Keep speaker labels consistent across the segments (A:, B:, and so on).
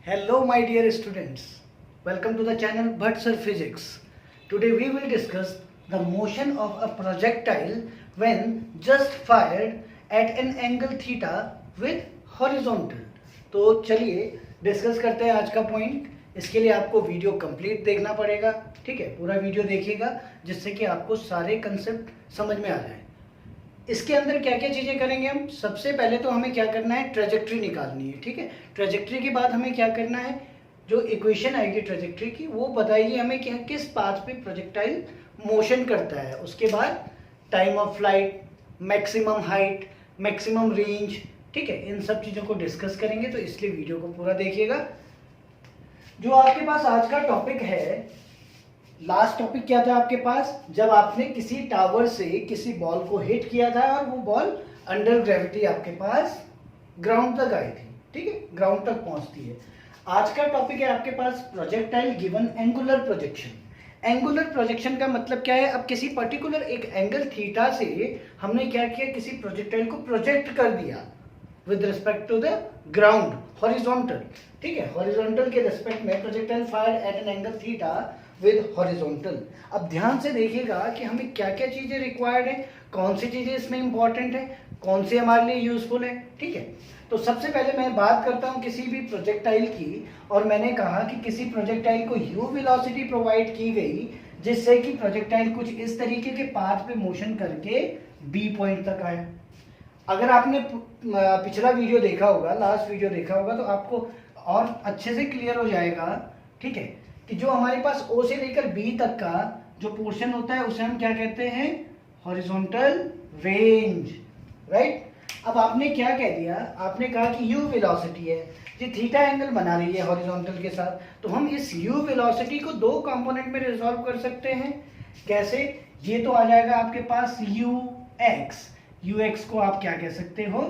A: Hello my dear students, welcome to the channel Bhatt Sir Physics. Today we will discuss the motion of a projectile when just fired at an angle theta with horizontal. तो चलिए discuss करते हैं आज का point. इसके लिए आपको video complete देखना पड़ेगा, ठीक है. पूरा वीडियो देखिएगा जिससे कि आपको सारे कंसेप्ट समझ में आ जाए. इसके अंदर क्या क्या चीज़ें करेंगे हम. सबसे पहले तो हमें क्या करना है, ट्रेजेक्ट्री निकालनी है, ठीक है. ट्रेजेक्ट्री के बाद हमें क्या करना है, जो इक्वेशन आएगी ट्रेजेक्ट्री की वो बताइए हमें क्या किस पाथ पे प्रोजेक्टाइल मोशन करता है. उसके बाद time of flight, maximum height, maximum range, ठीक है. इन सब चीज़ों को डिस्कस करेंगे, तो इसलिए वीडियो को पूरा देखिएगा. जो आपके पास आज का टॉपिक है, लास्ट टॉपिक क्या था आपके पास, जब आपने किसी टावर से किसी बॉल को हिट किया था और वो बॉल अंडर ग्रेविटी आपके पास ग्राउंड तक आई थी, ठीक है, ग्राउंड तक पहुंचती है. आज का टॉपिक है आपके पास projectile given angular projection. Angular projection का मतलब क्या है, अब किसी पर्टिकुलर एक एंगल थीटा से हमने क्या किया, किसी प्रोजेक्टाइल को प्रोजेक्ट कर दिया with respect to the ground, horizontal, ठीक है. हॉरिजॉन्टल के रिस्पेक्ट में projectile fire at an angle theta with horizontal. अब ध्यान से देखिएगा कि हमें क्या क्या चीजें रिक्वायर्ड है, कौन सी चीजें इसमें इंपॉर्टेंट है, कौन सी हमारे लिए यूजफुल है, ठीक है. तो सबसे पहले मैं बात करता हूं किसी भी प्रोजेक्टाइल की, और मैंने कहा कि किसी प्रोजेक्टाइल को यू वेलोसिटी प्रोवाइड की गई जिससे कि प्रोजेक्टाइल कुछ इस तरीके के पाथ पे मोशन करके बी पॉइंट तक आए. अगर आपने पिछला वीडियो देखा होगा, लास्ट वीडियो देखा होगा, तो आपको और अच्छे से क्लियर हो जाएगा, ठीक है, कि जो हमारे पास O से लेकर B तक का जो पोर्शन होता है उसे हम क्या कहते हैं, हॉरिजॉन्टल रेंज, राइट. अब आपने क्या कह दिया, आपने कहा कि u वेलोसिटी है, ये थीटा एंगल बना रही है हॉरिजॉन्टल के साथ, तो हम इस u वेलोसिटी को दो कंपोनेंट में रिजॉल्व कर सकते हैं. कैसे, ये तो आ जाएगा आपके पास ux को आप क्या कह सकते हो,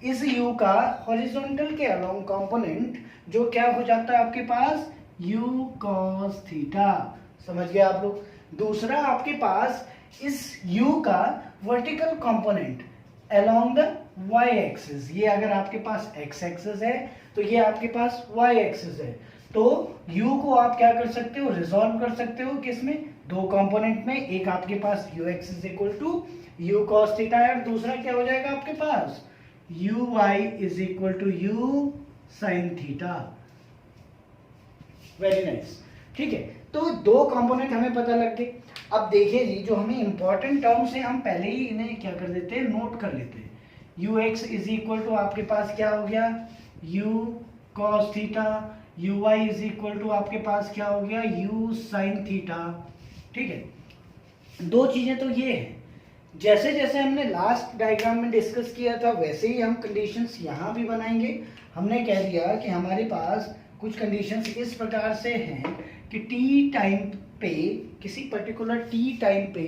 A: इस u का हॉरिजॉन्टल के अलोंग कंपोनेंट जो क्या हो जाता है आपके पास u cos थीटा. समझ गए आप लोग. दूसरा आपके पास इस u का vertical component along the y axis, ये अगर आपके पास x एक्सिस है तो ये आपके पास y एक्सिस है, तो u को आप क्या कर सकते हो, रिजॉल्व कर सकते हो किसमें, दो कंपोनेंट में. एक आपके पास ux is equal to u cos theta है, और दूसरा क्या हो जाएगा आपके पास uy is equal to u sin theta. Very nice, ठीक है. तो दो कंपोनेंट हमें पता लग गए. अब देखिए जी, जो हमें इंपॉर्टेंट टर्म्स हैं हम पहले ही इन्हें क्या कर देते हैं, नोट कर लेते हैं. ux इज इक्वल टू आपके पास क्या हो गया, u cos theta, uy is equal to आपके पास क्या हो गया, u sin थीटा, ठीक है. दो चीजें तो ये है, जैसे जैसे हमने लास्ट डायग्राम में डिस्कस किया था वैसे ही हम कंडीशंस यहाँ भी बनाएंगे. हमने कह दिया कि हमारे पास कुछ कंडीशंस इस प्रकार से हैं कि टी टाइम पे, किसी पर्टिकुलर टी टाइम पे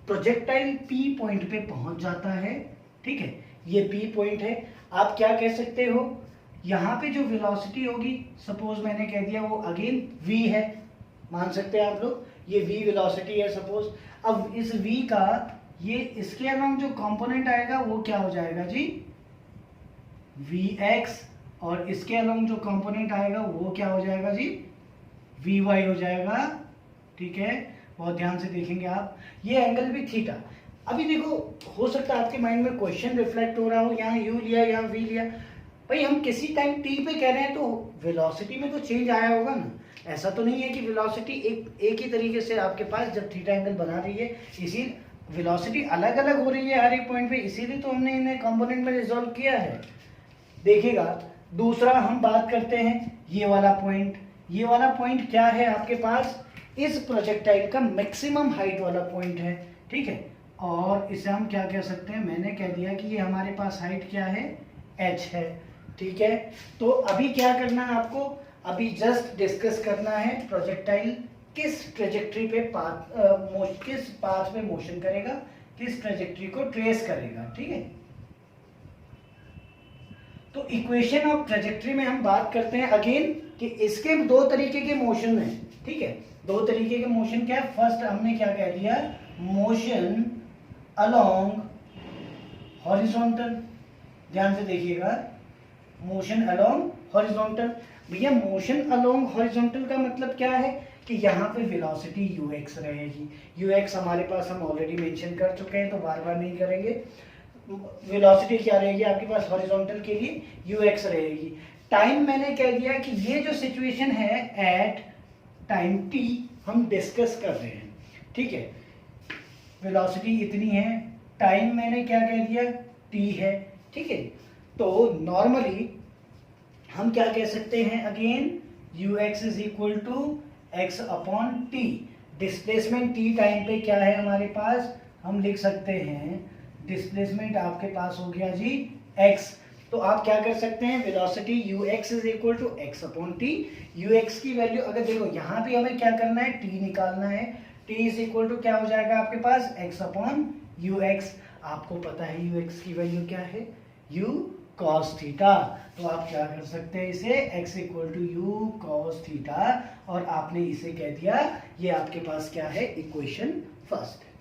A: प्रोजेक्टाइल पी पॉइंट पे पहुंच जाता है, ठीक है. ये पी पॉइंट है. आप क्या कह सकते हो, यहाँ पे जो वेलोसिटी होगी, सपोज मैंने कह दिया वो अगेन v है, मान सकते हैं आप लोग, ये v वेलोसिटी है सपोज. अब इस v का ये इसके अलोंग जो कंपोनेंट आएगा वो क्या हो जाएगा जी, vx, और इसके अलोंग जो कंपोनेंट आएगा वो क्या हो जाएगा जी, vy हो जाएगा, ठीक है. बहुत ध्यान से देखेंगे आप. ये एंगल भी थीटा. अभी देखो, हो सकता है आपके माइंड में क्वेश्चन रिफ्लेक्ट हो रहा हो, यहाँ u लिया, यहाँ v लिया, भाई हम किसी टाइम t पे कह रहे हैं तो वेलोसिटी में तो चेंज आया होगा ना. ऐसा तो नहीं है कि वेलोसिटी एक ही तरीके से आपके पास जब थीटा एंगल बना रही है, इसी वेलोसिटी अलग अलग हो रही है हर एक पॉइंट पे, इसीलिए तो हमने इन्हें कंपोनेंट में रिजॉल्व किया है. देखिएगा, दूसरा हम बात करते हैं ये वाला पॉइंट. ये वाला पॉइंट क्या है आपके पास, इस प्रोजेक्टाइल का मैक्सिमम हाइट वाला पॉइंट है, ठीक है. और इसे हम क्या कह सकते हैं, मैंने कह दिया कि ये हमारे पास हाइट क्या है, h है, ठीक है. तो अभी क्या करना है आपको, अभी जस्ट डिस्कस करना है प्रोजेक्टाइल किस ट्रेजेक्ट्री पे किस पाथ पे मोशन करेगा, किस ट्रेजेक्ट्री को ट्रेस करेगा, ठीक है. तो इक्वेशन ऑफ ट्रेजेक्ट्री में हम बात करते हैं अगेन कि इसके दो तरीके के मोशन हैं, ठीक है. दो तरीके के मोशन क्या है, फर्स्ट हमने क्या कह दिया, मोशन अलोंग हॉरिजॉन्टल. ध्यान से देखिएगा, मोशन अलोंग हॉरिजॉन्टल. भैया मोशन अलोंग हॉरिजॉन्टल का मतलब क्या है कि यहाँ पे वेलोसिटी ux रहेगी। ux हमारे पास हम ऑलरेडी मेंशन कर चुके हैं तो बार बार नहीं करेंगे। वेलोसिटी क्या रहेगी आपके पास हॉरिजॉन्टल के लिए ux रहेगी। टाइम मैंने कह दिया कि ये जो सिचुएशन है एट टाइम t हम डिस्कस कर रहे हैं, ठीक है। वेलोसिटी इतनी है, टाइम मैंने क्या कह दिया t है, ठीक है। तो नॉर्मली हम क्या कह सकते हैं again ux is equal to x upon T. Displacement t time पे क्या है हमारे पास, हम लिख सकते हैं डिस्प्लेसमेंट आपके पास हो गया जी x। तो आप क्या कर सकते हैं velocity ux is equal to x upon T. ux की वैल्यू अगर देखो यहाँ पे हमें क्या करना है t निकालना है, t इज इक्वल टू क्या हो जाएगा आपके पास x अपॉन ux। आपको पता है ux की वैल्यू क्या है u cos थीटा। तो आप क्या कर सकते हैं इसे x equal to u cos theta और आपने इसे कह दिया ये आपके पास क्या है इक्वेशन फर्स्ट है।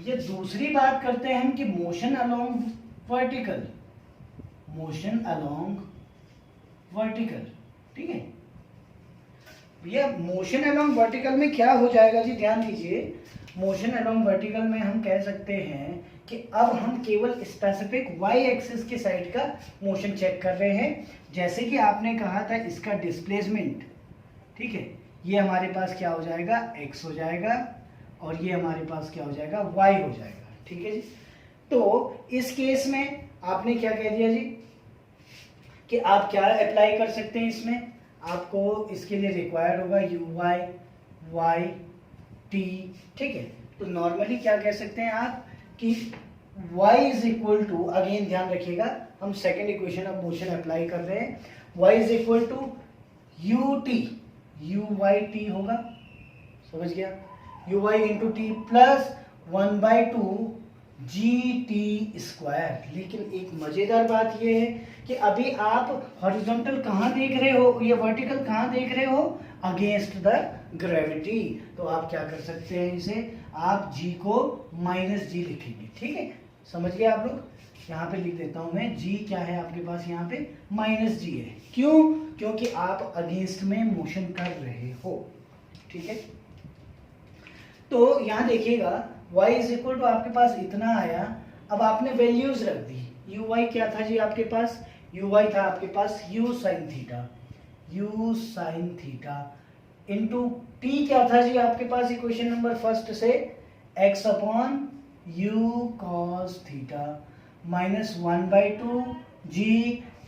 A: ये दूसरी बात करते हैं हम कि motion along vertical, motion along vertical, ठीक है भैया। मोशन अलोंग वर्टिकल में क्या हो जाएगा जी, ध्यान दीजिए। मोशन अलोंग वर्टिकल में हम कह सकते हैं कि अब हम केवल स्पेसिफिक y एक्सिस के साइड का मोशन चेक कर रहे हैं। जैसे कि आपने कहा था इसका डिस्प्लेसमेंट, ठीक है, ये हमारे पास क्या हो जाएगा x हो जाएगा और ये हमारे पास क्या हो जाएगा y हो जाएगा, ठीक है जी। तो इस केस में आपने क्या कह दिया जी कि आप क्या अप्लाई कर सकते हैं इसमें, आपको इसके लिए रिक्वायर्ड होगा uy y t, ठीक है। तो नॉर्मली क्या कह सकते हैं आप कि y is equal to, again ध्यान रखिएगा हम second equation of motion apply कर रहे हैं, y is equal to uy होगा, समझ गया, uy into T plus 1/2 gt square. लेकिन एक मजेदार बात यह है कि अभी आप हॉरिजॉन्टल कहाँ देख रहे हो, ये वर्टिकल कहाँ देख रहे हो, अगेंस्ट द ग्रेविटी। तो आप क्या कर सकते हैं इसे, आप g को माइनस जी लिखेंगे, ठीक है, समझ गए आप लोग। यहाँ पे लिख देता हूं मैं, g क्या है आपके पास यहाँ पे माइनस जी है, क्यों, क्योंकि आप अगेंस्ट में मोशन कर रहे हो, ठीक है। तो यहाँ देखिएगा y इज इक्वल टू आपके पास इतना आया। अब आपने वैल्यूज रख दी, uy क्या था जी आपके पास, uy था आपके पास u sin theta into t क्या था जी आपके पास इक्वेशन नंबर फर्स्ट से x upon u cos theta minus 1/2 g,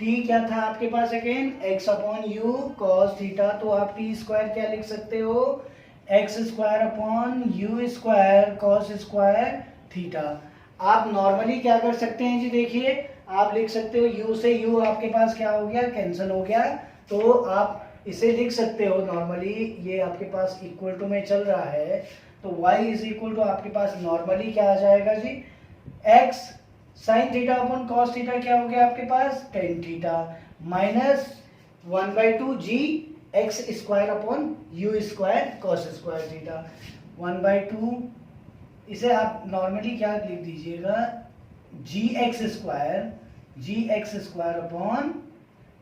A: t क्या था आपके पास again x upon u cos theta. तो आप t स्क्वायर क्या लिख सकते हो, x square upon u square cos square theta. आप नॉर्मली क्या कर सकते हैं जी, देखिए आप लिख सकते हो u से u आपके पास क्या हो गया कैंसिल हो गया, तो आप इसे लिख सकते हो नॉर्मली, ये आपके पास इक्वल टू में चल रहा है तो y इज इक्वल टू आपके पास नॉर्मली क्या आ जाएगा जी, x sine theta upon cos theta क्या हो गया आपके पास tan theta minus 1/2 g x square upon u square cos square theta 1/2। इसे आप नॉर्मली क्या लिख दीजिएगा, जी एक्स स्क्वायर अपॉन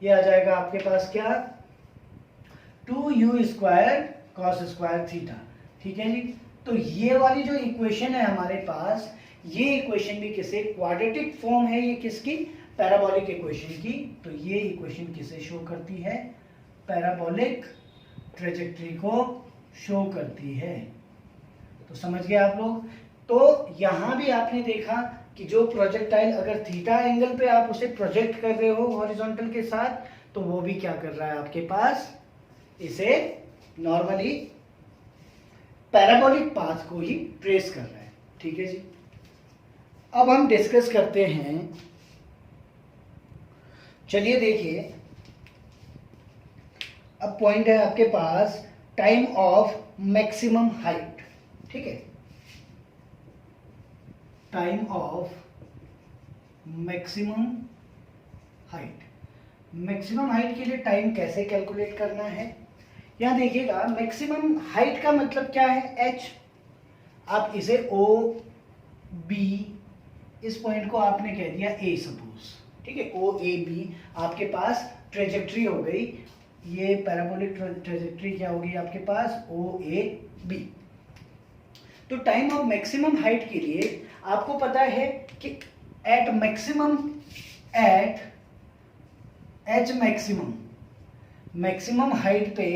A: ये आ जाएगा आपके पास क्या 2u square cos square theta, ठीक है जी। तो ये वाली जो इक्वेशन है हमारे पास, ये इक्वेशन भी किसे क्वाड्रेटिक फॉर्म है, ये किसकी पैराबोलिक इक्वेशन की। तो ये इक्वेशन किसे शो करती है, पैराबोलिक ट्रेजेक्टरी को शो करती है। तो समझ गए आप लोग। तो यहां भी आपने देखा कि जो प्रोजेक्टाइल अगर थीटा एंगल पे आप उसे प्रोजेक्ट कर रहे हो हॉरिजॉन्टल के साथ, तो वो भी क्या कर रहा है आपके पास, इसे नॉर्मली पैराबोलिक पाथ को ही ट्रेस कर रहा है, ठीक है जी। अब हम डिस्कस करते हैं, चलिए देखिए, अब पॉइंट है आपके पास टाइम ऑफ मैक्सिमम हाइट, ठीक है, time of maximum height. Maximum height के लिए टाइम कैसे कैलकुलेट करना है, यहां देखिएगा मैक्सिमम हाइट का मतलब क्या है h। आप इसे ओ बी, इस पॉइंट को आपने कह दिया a सपोज, ठीक है, ओ ए बी आपके पास ट्रेजेक्ट्री हो गई। ये पैराबोलिक ट्रेजेक्ट्री क्या होगी आपके पास, ओ ए बी। तो टाइम ऑफ मैक्सिमम हाइट के लिए आपको पता है कि at maximum, at H maximum height पे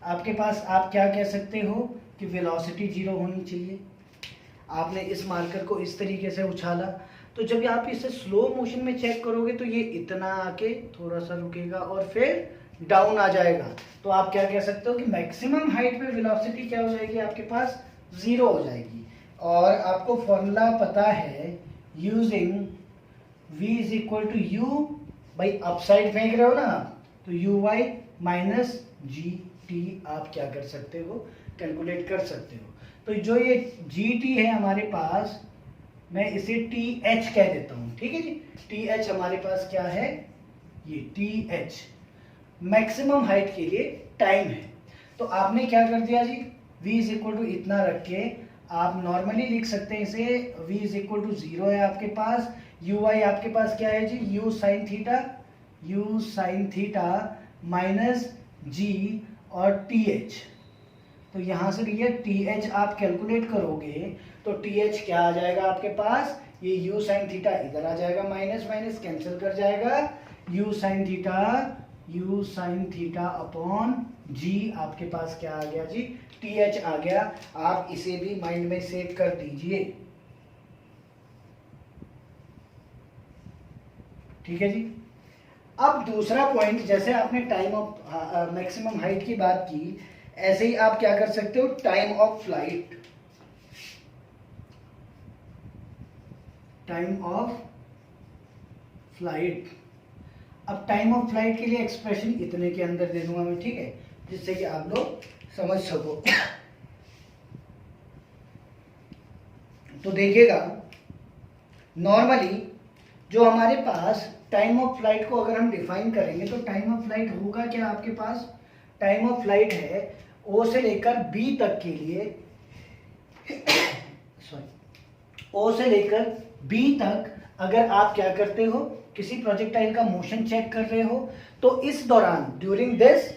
A: आपके पास आप क्या कह सकते हो कि वेलोसिटी 0 होनी चाहिए। आपने इस मार्कर को इस तरीके से उछाला, तो जब आप इसे स्लो मोशन में चेक करोगे तो ये इतना आके थोड़ा सा रुकेगा और फिर डाउन आ जाएगा। तो आप क्या कह सकते हो कि मैक्सिमम हाइट पे वेलोसिटी क्या हो जाएगी आपके पास, 0 हो जाएगी। और आपको फॉर्मूला पता है, using v is equal to u भाई, अपसाइड फेंक रहे हो ना आप, तो u y minus g t आप क्या कर सकते हो, कैलकुलेट कर सकते हो। तो जो ये जी टी है हमारे पास, मैं इसे टी एच कह देता हूं, ठीक है जी। टी एच हमारे पास क्या है, ये टी एच मैक्सिमम हाइट के लिए टाइम है। तो आपने क्या कर दिया जी, v इज इक्वल टू इतना रख के आप नॉर्मली लिख सकते हैं इसे, v इज इक्वल टू 0 है आपके पास, यू वाई आपके पास क्या है जी, यू साइन थीटा माइनस जी और टी एच। तो यहां से ये टी एच आप कैलकुलेट करोगे तो टी एच क्या आ जाएगा आपके पास, ये यू साइन थीटा इधर आ जाएगा, माइनस माइनस कैंसिल कर जाएगा, यू साइन थीटा अपॉन जी आपके पास क्या आ गया जी, टी एच आ गया। आप इसे भी माइंड में सेव कर दीजिए, ठीक है जी। अब दूसरा पॉइंट, जैसे आपने टाइम ऑफ मैक्सिमम हाइट की बात की, ऐसे ही आप क्या कर सकते हो, टाइम ऑफ फ्लाइट अब टाइम ऑफ फ्लाइट के लिए एक्सप्रेशन इतने के अंदर दे दूंगा मैं, ठीक है, जिससे कि आप लोग समझ सको। तो देखिएगा, नॉर्मली जो हमारे पास टाइम ऑफ फ्लाइट को अगर हम डिफाइन करेंगे तो टाइम ऑफ फ्लाइट होगा क्या आपके पास, टाइम ऑफ फ्लाइट है ओ से लेकर बी तक के लिए, ओ से लेकर बी तक अगर आप क्या करते हो, किसी प्रोजेक्टाइल का मोशन चेक कर रहे हो, तो इस दौरान ड्यूरिंग दिस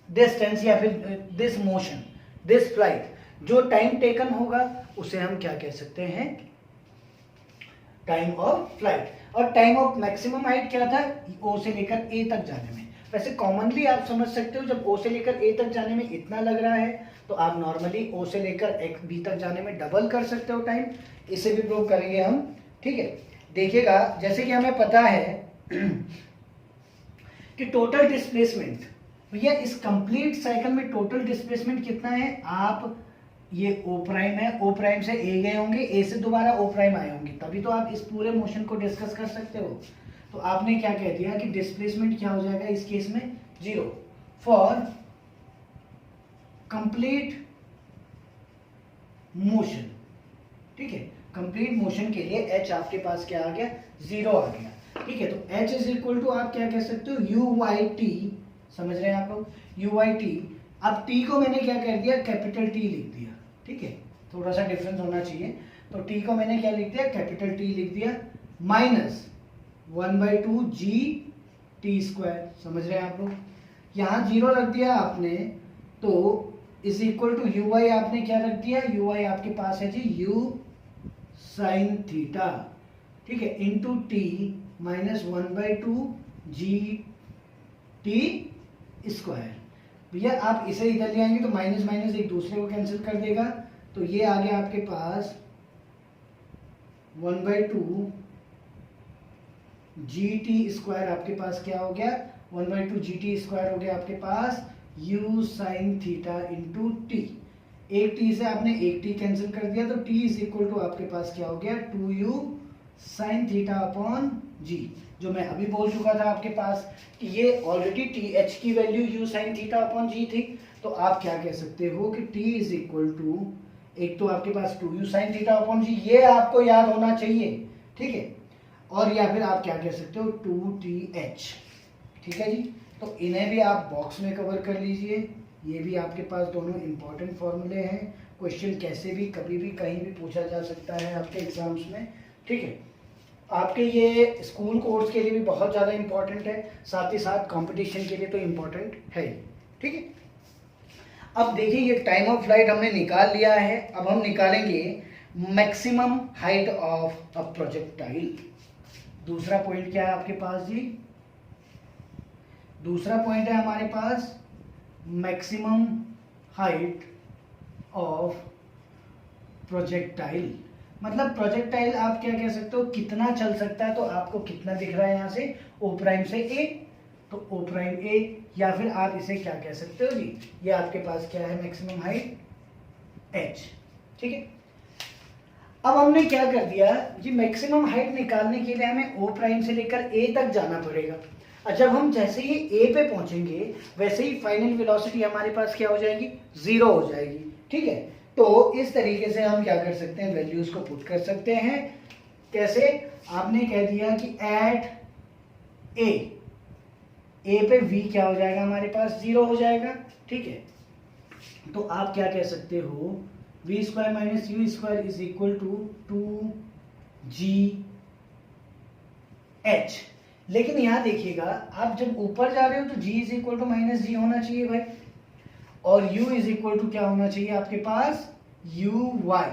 A: डिस्टेंस या फिर दिस मोशन, दिस फ्लाइट, जो टाइम टेकन होगा उसे हम क्या कह सकते हैं, टाइम ऑफ फ्लाइट। और टाइम ऑफ मैक्सिमम हाइट क्या था, ओ से लेकर ए तक जाने में। वैसे कॉमनली आप समझ सकते हो, जब ओ से लेकर ए तक जाने में इतना लग रहा है तो आप नॉर्मली ओ से लेकर बी तक जाने में डबल कर सकते हो टाइम। इसे भी प्रूव करेंगे हम, ठीक है। देखिएगा, जैसे कि हमें पता है कि टोटल डिस्प्लेसमेंट, भैया इस कंप्लीट साइकिल में टोटल डिस्प्लेसमेंट कितना है, आप ये ओ प्राइम है, ओ प्राइम से ए गए होंगे, ए से दोबारा ओ प्राइम आए होंगे, तभी तो आप इस पूरे मोशन को डिस्कस कर सकते हो। तो आपने क्या कह दिया कि डिस्प्लेसमेंट क्या हो जाएगा इस केस में, 0 फॉर कंप्लीट मोशन, ठीक है। कंप्लीट मोशन के लिए h आपके पास क्या आ गया, 0 आ गया, ठीक है। तो h इज इक्वल टू आप क्या कह सकते हो, यू वाई टी, समझ रहे हैं आप लोग, यू वाई टी। अब t को मैंने क्या कर दिया, कैपिटल T लिख दिया, ठीक है, थोड़ा सा डिफरेंस होना चाहिए। तो t को मैंने क्या लिख दिया, कैपिटल T लिख दिया, माइनस 1/2 जी टी स्क्वायर, समझ रहे हैं आप लोग। यहाँ 0 रख दिया आपने, तो is equal to u y आपने क्या रख दिया, यू वाई आपके पास है जी यू साइन थीटा, ठीक है, into T minus 1/2 G T square. भैया आप इसे इधर ले आएंगे तो माइनस माइनस एक दूसरे को कैंसिल कर देगा, तो ये आ गया आपके पास 1/2 जी टी स्क्वायर, आपके पास क्या हो गया, 1/2 जी टी स्क्वायर हो गया आपके पास u sine theta into T. एक टी से आपने एक टी कैंसिल कर दिया, तो t इज इक्वल टू आपके पास क्या हो गया, 2u साइन थीटा अपॉन जी, जो मैं अभी बोल चुका था आपके पास कि ये ऑलरेडी टी एच की value u sine theta upon g थी। तो आप क्या कह सकते हो कि t इज इक्वल टू, एक तो आपके पास 2u साइन थीटा अपॉन जी, ये आपको याद होना चाहिए, ठीक है, और या फिर आप क्या कह सकते हो 2th, ठीक है जी। तो इन्हें भी आप बॉक्स में कवर कर लीजिए, ये भी आपके पास दोनों इंपॉर्टेंट फॉर्मूले हैं, क्वेश्चन कैसे भी कभी भी कहीं भी पूछा जा सकता है आपके एग्जाम्स में, ठीक है। आपके ये स्कूल कोर्स के लिए भी बहुत ज़्यादा इम्पोर्टेंट है, साथ ही साथ कंपटीशन के लिए तो इम्पोर्टेंट है ही। ठीक है, अब देखिए ये टाइम ऑफ फ्लाइट हमने निकाल लिया है। अब हम निकालेंगे maximum height of a projectile. दूसरा पॉइंट क्या है आपके पास जी? दूसरा पॉइंट है हमारे पास मैक्सिमम हाइट ऑफ प्रोजेक्टाइल। मतलब प्रोजेक्टाइल आप क्या कह सकते हो, कितना चल सकता है। तो आपको कितना दिख रहा है यहाँ से, ओ प्राइम से ए, तो ओ प्राइम ए, या फिर आप इसे क्या कह सकते हो जी, ये आपके पास क्या है मैक्सिमम हाइट एच। ठीक है, अब हमने क्या कर दिया जी, मैक्सिमम हाइट निकालने के लिए हमें ओ प्राइम से लेकर ए तक जाना पड़ेगा। और जब हम जैसे ही ए पे पहुंचेंगे वैसे ही फाइनल वेलोसिटी हमारे पास क्या हो जाएगी, 0 हो जाएगी। ठीक है, तो इस तरीके से हम क्या कर सकते हैं, वैल्यूज को पुट कर सकते हैं। कैसे? आपने कह दिया कि एट ए पे v क्या हो जाएगा हमारे पास, 0 हो जाएगा। ठीक है, तो आप क्या कह सकते हो, v square minus u square is equal to 2gh। लेकिन यहां देखिएगा, आप जब ऊपर जा रहे हो तो g is equal to minus g होना चाहिए भाई, और u इज इक्वल टू क्या होना चाहिए आपके पास, uy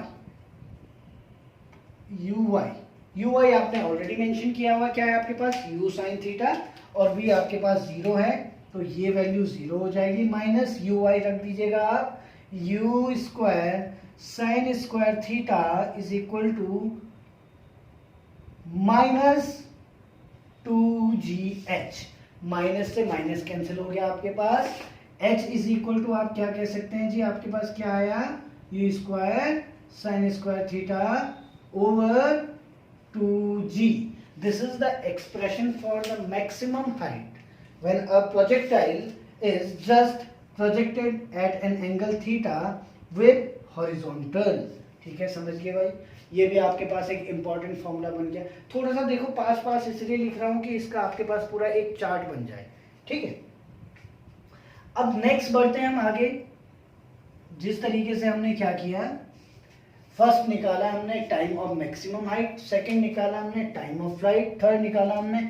A: आपने ऑलरेडी मेंशन किया हुआ, क्या है आपके पास, u साइन थीटा, और v आपके पास 0 है, तो ये वैल्यू 0 हो जाएगी। माइनस uy रख दीजिएगा आप, u square sine square theta is equal to minus 2gh। Minus से माइनस कैंसिल हो गया आपके पास, h इज इक्वल टू आप क्या कह सकते हैं जी, आपके पास क्या आया, u square sine square theta over 2g। This is the expression for the maximum height when a projectile is just projected at an angle theta with horizontal. ठीक है, समझिए भाई, ये भी आपके पास एक इंपॉर्टेंट फॉर्मूला बन गया। थोड़ा सा देखो पास इसलिए लिख रहा हूं कि इसका आपके पास पूरा एक चार्ट बन जाए। ठीक है, अब नेक्स्ट बढ़ते हैं हम आगे। जिस तरीके से हमने क्या किया, फर्स्ट निकाला हमने time of maximum height, second निकाला हमने टाइम ऑफ फ्लाइट, थर्ड निकाला हमने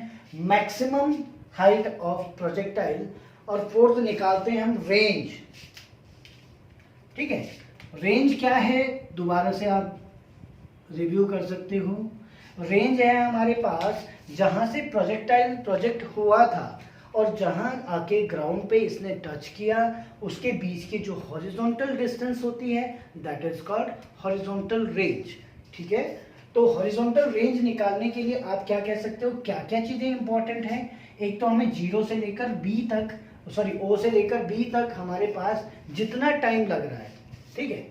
A: मैक्सिमम हाइट ऑफ प्रोजेक्टाइल, और फोर्थ निकालते हैं हम रेंज। ठीक है, रेंज क्या है दोबारा से आप रिव्यू कर सकते हो। रेंज है हमारे पास जहां से प्रोजेक्टाइल प्रोजेक्ट हुआ था और जहां आके ग्राउंड पे इसने टच किया, उसके बीच की जो हॉरिजॉन्टल डिस्टेंस होती है that is called horizontal range. ठीक है, तो हॉरिजॉन्टल रेंज निकालने के लिए आप क्या कह सकते हो, क्या क्या चीजें इंपॉर्टेंट हैं। एक तो हमें जीरो से लेकर बी तक, सॉरी ओ से लेकर बी तक हमारे पास जितना टाइम लग रहा है, ठीक है,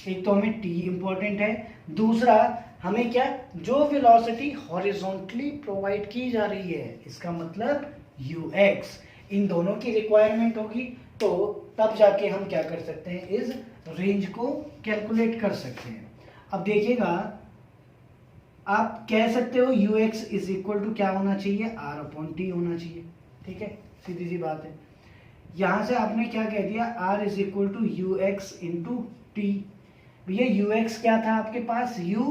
A: एक तो हमें टी इंपॉर्टेंट है। दूसरा हमें क्या, जो वेलोसिटी हॉरिजॉन्टली प्रोवाइड की जा रही है, इसका मतलब ux, इन दोनों की रिक्वायरमेंट होगी, तो तब जाके हम क्या कर सकते हैं, इस रेंज को कैलकुलेट कर सकते हैं। अब देखिएगा, आप कह सकते हो ux इज इक्वल टू क्या होना चाहिए, r अपॉन टी होना चाहिए। ठीक है, सीधी सी बात है। यहां से आपने क्या कह दिया, r is equal to u x into t. भैया ux क्या था आपके पास, u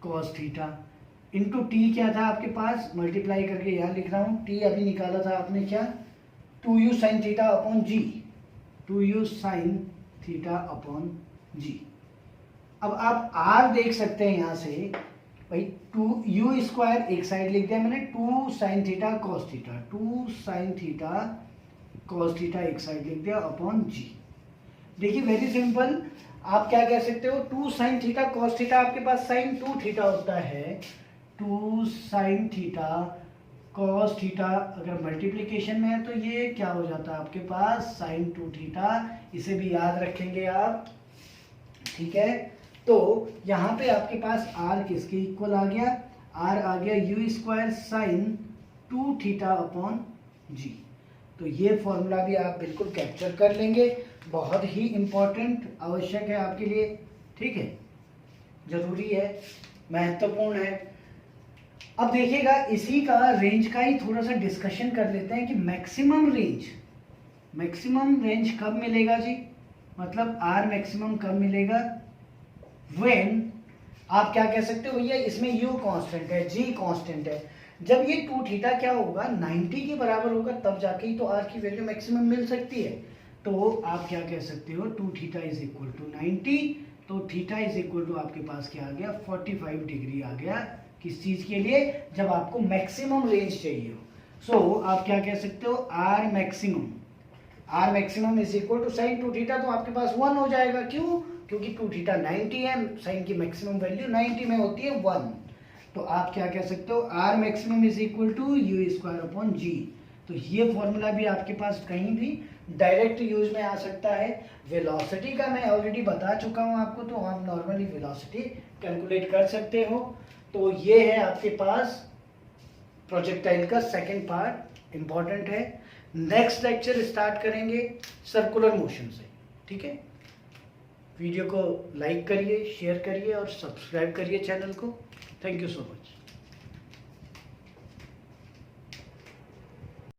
A: cos theta, into t क्या था आपके पास, मल्टीप्लाई करके यहाँ लिख रहा हूँ, टी अभी निकाला था आपने क्या, 2u साइन थीटा अपॉन जी, 2u साइन थीटा अपॉन जी। अब आप r देख सकते हैं यहाँ से भाई, 2u स्क्वायर एक साइड लिख दिया मैंने, 2 sine theta cos theta, 2 sine theta cos theta एक साइड लिख दिया अपॉन जी। देखिए वेरी सिंपल, आप क्या कह सकते हो, 2 साइन थीटा कॉस थीटा, आपके पास साइन 2 थीटा होता है, 2 साइन थीटा कॉस थीटा अगर मल्टीप्लिकेशन में है तो ये क्या हो जाता है आपके पास, साइन 2 थीटा। इसे भी याद रखेंगे आप। ठीक है, तो यहाँ पे आपके पास r किसके इक्वल आ गया, r आ गया u square sine 2 theta upon g. तो ये फॉर्मूला भी आप बिल्कुल कैप्चर कर लेंगे, बहुत ही इंपॉर्टेंट आवश्यक है आपके लिए। ठीक है, जरूरी है, महत्वपूर्ण है। अब देखिएगा, इसी का रेंज का ही थोड़ा सा डिस्कशन कर लेते हैं कि मैक्सिमम रेंज कब मिलेगा जी, मतलब आर मैक्सिमम कब मिलेगा, व्हेन आप क्या कह सकते हो भैया, इसमें u कांस्टेंट है, g कांस्टेंट है। जब ये 2 थीटा क्या होगा 90 के बराबर होगा, तब जाके ही तो r की वैल्यू मैक्सिमम मिल सकती है। तो आप क्या कह सकते हो 2 थीटा इज इक्वल टू 90, तो थीटा इज इक्वल टू आपके पास क्या आ गया 45 डिग्री आ गया। किस चीज के लिए, जब आपको मैक्सिमम रेंज चाहिए हो। सो आप क्या कह सकते हो are maximum is equal to sine 2 theta, तो आपके पास 1 हो जाएगा। क्यों, क्योंकि 2 थीटा 90 है, साइन की मैक्सिमम वैल्यू 90 में होती है 1। तो आप क्या कह सकते हो are maximum is equal to u square upon g. तो ये फॉर्मूला भी आपके पास कहीं भी डायरेक्ट यूज में आ सकता है। वेलोसिटी का मैं ऑलरेडी बता चुका हूं आपको, तो आप नॉर्मली वेलोसिटी कैलकुलेट कर सकते हो। तो ये है आपके पास प्रोजेक्टाइल का सेकंड पार्ट, इंपॉर्टेंट है। नेक्स्ट लेक्चर स्टार्ट करेंगे सर्कुलर मोशन से, ठीक है। वीडियो को लाइक करिए, शेयर करिए और सब्सक्राइब करिए चैनल को। Thank you so much.